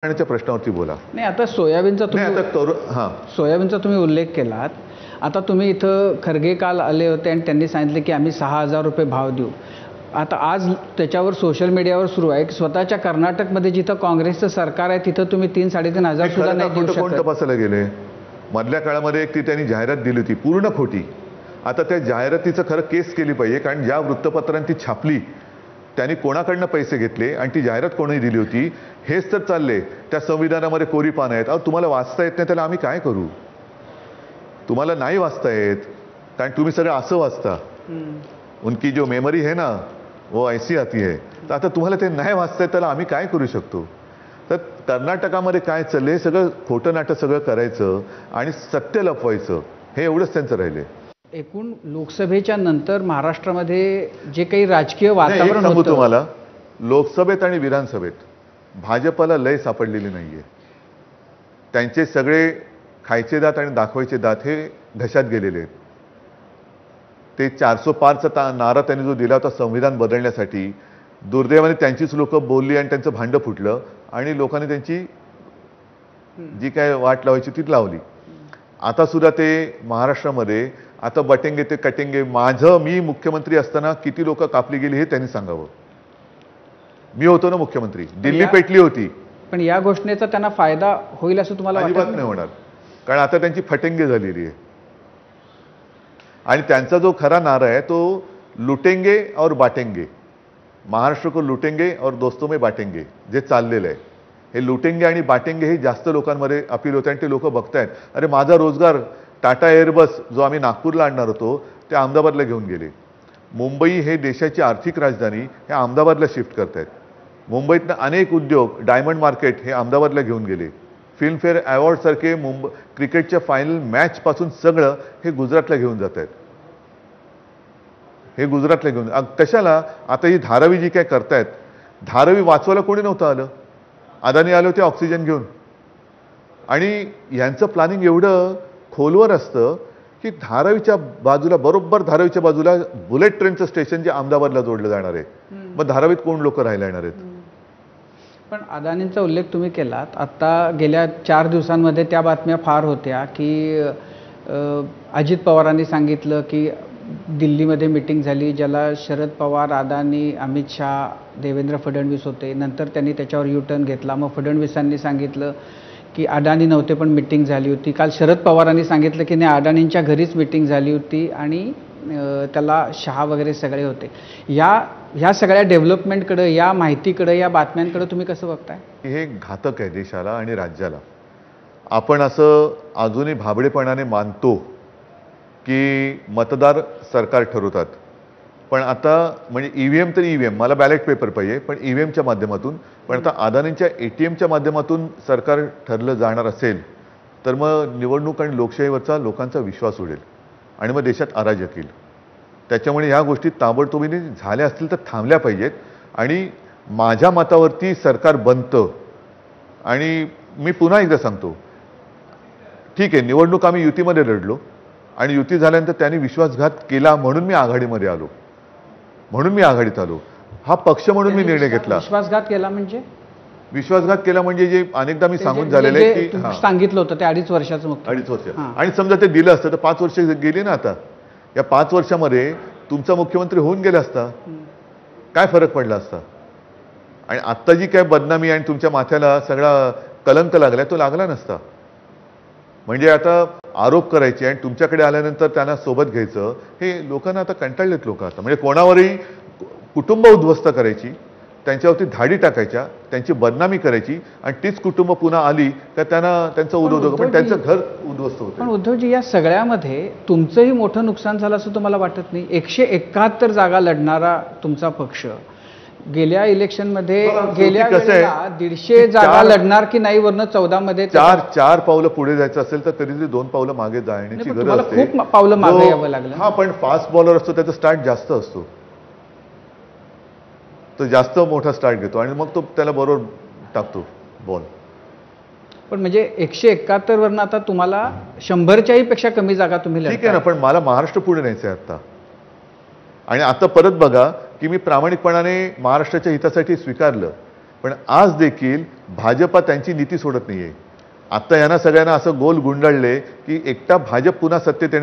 च्या प्रश्नावरती बोला. नाही, आता सोयाबीनचा तुम्ही उल्लेख केलात. आता तुम्ही इथं खरगे काल आले होते आणि त्यांनी सांगितले की आम्ही 6,000 रुपये भाव देऊ. आता आज त्याच्यावर सोशल मीडियावर सुरू आहे की स्वतःच्या कर्नाटकमध्ये जिथं काँग्रेसचं सरकार आहे तिथं तुम्ही 3-3,500 सुद्धा नाही देऊ शकत. कोण तपासायला गेले? मधल्या काळामध्ये एक ती त्यांनी जाहिरात दिली होती पूर्ण खोटी. आता त्या जाहिरातीचं खरं केस केली पाहिजे, कारण ज्या वृत्तपत्रांनी ती छापली त्यांनी कोणाकडनं पैसे घेतले आणि ती जाहिरात कोणी दिली होती हेच तर चालले. त्या संविधानामध्ये कोरी पानं आहेत. अहो, तुम्हाला वाचता येत नाही त्याला आम्ही काय करू? तुम्हाला नाही वाचता येत कारण तुम्ही सगळं असं वाचता. उनकी जो मेमरी है ना वो ऐसी आती है. तर आता तुम्हाला ते नाही वाचता येत त्याला आम्ही काय करू शकतो? तर कर्नाटकामध्ये काय चाललंय सगळं खोटं नाटक सगळं करायचं आणि सत्य लपवायचं हे एवढंच त्यांचं राहिले. एकूण लोकसभेच्या नंतर महाराष्ट्रामध्ये जे काही राजकीय वातावरण होतं तुम्हाला लोकसभेत आणि विधानसभेत भाजपला लय सापडलेली नाहीये. त्यांचे सगळे खायचे दात आणि दाखवायचे दात हे घशात गेलेले आहेत. ते 405चा नारा त्यांनी जो दिला होता संविधान बदलण्यासाठी, दुर्दैवाने त्यांचीच लोक बोलली आणि त्यांचं भांडं फुटलं आणि लोकांनी त्यांची जी काय वाट लावायची ती लावली. आता सुद्धा ते महाराष्ट्रामध्ये आता बटेंगे ते कटेंगे. मी मुख्यमंत्री असताना किती लोक कापली गेली हे त्यांनी सांगावं. मी होतो ना मुख्यमंत्री, दिल्ली पेटली होती. पण या घोषणेचा त्यांना फायदा होईल असं तुम्हाला अजिबात नाही होणार, कारण आता त्यांची फटेंगे झालेली आहे. आणि त्यांचा जो खरा नारा आहे तो लुटेंगे और बाटेंगे. महाराष्ट्र को लुटेंगे और दोस्तों में बाटेंगे जे चाललेलं आहे. हे लुटेंगे आणि बाटेंगे हे जास्त लोकांमध्ये अपील होते आणि ते लोक बघतायत. अरे माझा रोजगार टाटा एअरबस जो आम्ही नागपूरला आणणार होतो ते अहमदाबादला घेऊन गेले. मुंबई हे देशाची आर्थिक राजधानी हे अहमदाबादला शिफ्ट करतायत. मुंबईतनं अनेक उद्योग, डायमंड मार्केट हे अहमदाबादला घेऊन गेले. फिल्मफेअर अवॉर्डसारखे क्रिकेटच्या फायनल मॅचपासून सगळं हे गुजरातला घेऊन जात आहेत. हे गुजरातला घेऊन कशाला? आता ही धारावी जी काय करतायत, धारावी वाचवायला कोणी नव्हतं आलं. अदानी आले होते ऑक्सिजन घेऊन. आणि यांचं प्लॅनिंग एवढं खोलवर असतं की धारावीच्या बाजूला, बरोबर धारावीच्या बाजूला बुलेट ट्रेनचं स्टेशन जे अहमदाबादला जोडलं जाणार आहे. मग धारावीत कोण लोक राहायला येणार आहेत? पण अदानींचा उल्लेख तुम्ही केलात. आता गेल्या 4 दिवसांमध्ये त्या बातम्या फार होत्या की अजित पवारांनी सांगितलं की दिल्लीमध्ये मीटिंग झाली ज्याला शरद पवार, अदानी, अमित शहा, देवेंद्र फडणवीस होते. नंतर त्यांनी त्याच्यावर U-टर्न घेतला. मग फडणवीसांनी सांगितलं की अदानी नव्हते पण मीटिंग झाली होती. काल शरद पवारांनी सांगितलं की नाही अदानींच्या घरीच मीटिंग झाली होती आणि त्याला शहा वगैरे सगळे होते. ह्या सगळ्या डेव्हलपमेंटकडे, या माहितीकडे, या बातम्यांकडे तुम्ही कसं बघताय? हे घातक आहे देशाला आणि राज्याला. आपण असं अजूनही भाबडेपणाने मानतो की मतदार सरकार ठरवतात. पण आता म्हणजे EVM तर EVM, मला बॅलेट पेपर पाहिजे पण EVMच्या माध्यमातून. पण आता अदानींच्या ATMच्या माध्यमातून सरकार ठरलं जाणार असेल तर मग निवडणूक आणि लोकशाहीवरचा लोकांचा विश्वास उडेल आणि मग देशात अराजक येईल. त्याच्यामुळे ह्या गोष्टी ताबडतोबीने झाल्या असतील तर थांबल्या पाहिजेत. आणि माझ्या मतावरती सरकार बनतं. आणि मी पुन्हा एकदा सांगतो, ठीक आहे निवडणूक आम्ही युतीमध्ये लढलो आणि युती झाल्यानंतर त्यांनी विश्वासघात केला म्हणून मी आघाडीमध्ये आलो, म्हणून मी आघाडीत आलो. हा पक्ष म्हणून मी निर्णय घेतला. विश्वासघात केला म्हणजे? विश्वासघात केला म्हणजे जे अनेकदा मी सांगून झालेलं आहे की सांगितलं होतं ते 2.5 वर्षाचं. 2.5 वर्ष. आणि समजा ते दिलं असतं तर 5 वर्ष गेली ना. आता या 5 वर्षामध्ये तुमचा मुख्यमंत्री होऊन गेला असता, काय फरक पडला असता? आणि आत्ता जी काय बदनामी आणि तुमच्या माथ्याला सगळा कलंक लागला तो लागला नसता. म्हणजे आता आरोप करायचे आणि तुमच्याकडे आल्यानंतर त्यांना सोबत घ्यायचं हे लोकांना आता कंटाळलेत लोक. आता म्हणजे कोणावरही कुटुंब उद्ध्वस्त करायची, त्यांच्यावरती धाडी टाकायच्या, त्यांची बदनामी करायची आणि तीच कुटुंब पुन्हा आली तर त्यांचं उद्योग पण त्यांचं घर उद्ध्वस्त होतं. पण उद्धवजी या सगळ्यामध्ये तुमचंही मोठं नुकसान झालं असं तुम्हाला वाटत नाही? 171 जागा लढणारा तुमचा पक्ष गेल्या इलेक्शनमध्ये गेल्या 150 जागा लढणार की नाही वरनं 14 मध्ये 4 पावलं पुढे जायचं असेल तर तरी 2 पावलं मागे जाण्याची गरज असते. खूप पावलं मागे यावं लागलं. हा पण फास्ट बॉलर असतो त्याचा स्टार्ट जास्त असतो, तो जास्त मोठा स्टार्ट घेतो आणि मग तो त्याला बरोबर टाकतो बॉल. पण म्हणजे 171 वरनं आता तुम्हाला 100च्याही पेक्षा कमी जागा तुम्ही ठीक आहे ना. पण मला महाराष्ट्र पुढे न्यायचं आहे आता. आणि आता परत बघा की मी प्रामाणिकपणाने महाराष्ट्राच्या हितासाठी स्वीकारलं पण आज देखील भाजपा त्यांची नीती सोडत नाहीये. आता यांना सगळ्यांना असं गोल गुंडाळले की एकटा भाजप पुन्हा सत्तेत